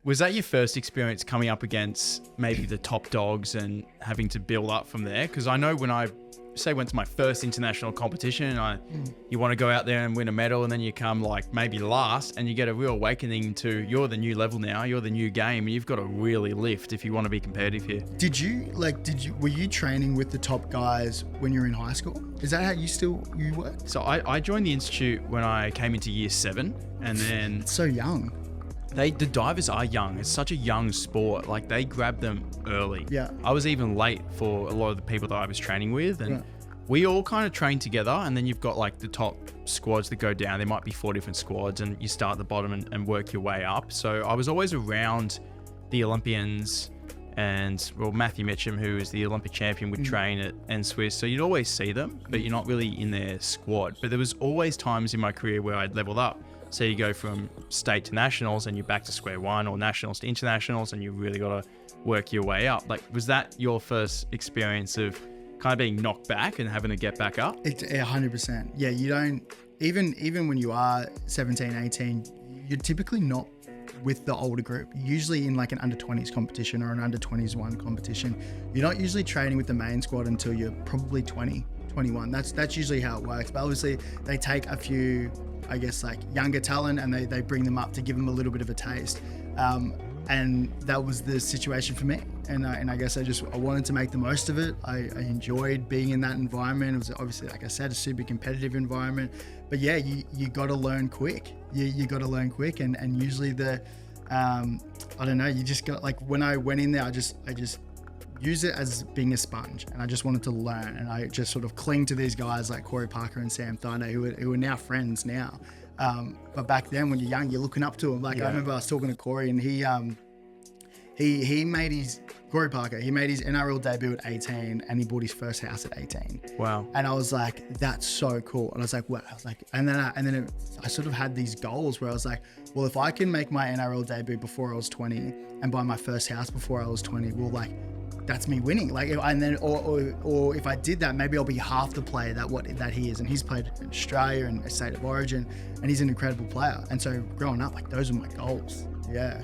Was that your first experience coming up against maybe the top dogs and having to build up from there? Because I know when I went to my first international competition, you want to go out there and win a medal, and then you come like maybe last, and you get a real awakening to you're the new level now, you're the new game, and you've got to really lift if you want to be competitive here. Were you training with the top guys when you were in high school? Is that how you worked? So I joined the institute when I came into year 7, and then so young. The divers are young. It's such a young sport. Like, they grab them early. Yeah. I was even late for a lot of the people that I was training with, and we all kind of train together, and then you've got like the top squads that go down. There might be 4 different squads, and you start at the bottom and work your way up. So I was always around the Olympians, and Matthew Mitchum, who is the Olympic champion, would train at NSWIS. So you'd always see them, but you're not really in their squad. But there was always times in my career where I'd leveled up. So you go from state to nationals and you're back to square one, or nationals to internationals, and you really got to work your way up. Like, was that your first experience of kind of being knocked back and having to get back up? 100%. Yeah, you don't, even when you are 17, 18, you're typically not with the older group. Usually in like an under 20s competition or an under 21 competition, you're not usually training with the main squad until you're probably 20, 21. That's usually how it works. But obviously they take a few, I guess, like younger talent, and they bring them up to give them a little bit of a taste. And that was the situation for me. And I guess I wanted to make the most of it. I enjoyed being in that environment. It was obviously, like I said, a super competitive environment. But yeah, you got to learn quick. You got to learn quick. And usually I don't know, you just got, like, when I went in there, I just use it as being a sponge, and I just wanted to learn, and I just sort of cling to these guys like Corey Parker and Sam Thaiday, who are now friends now. But back then, when you're young, you're looking up to them. Like, I remember I was talking to Corey, and he made his NRL debut at 18, and he bought his first house at 18. Wow. And I was like, that's so cool. And I was like, what? I was like, and then I sort of had these goals where I was like, well, if I can make my NRL debut before I was 20 and buy my first house before I was 20, well, like, that's me winning. Like, and then, or if I did that, maybe I'll be half the player that he is. And he's played in Australia and a state of origin, and he's an incredible player. And so growing up, like, those are my goals. Yeah.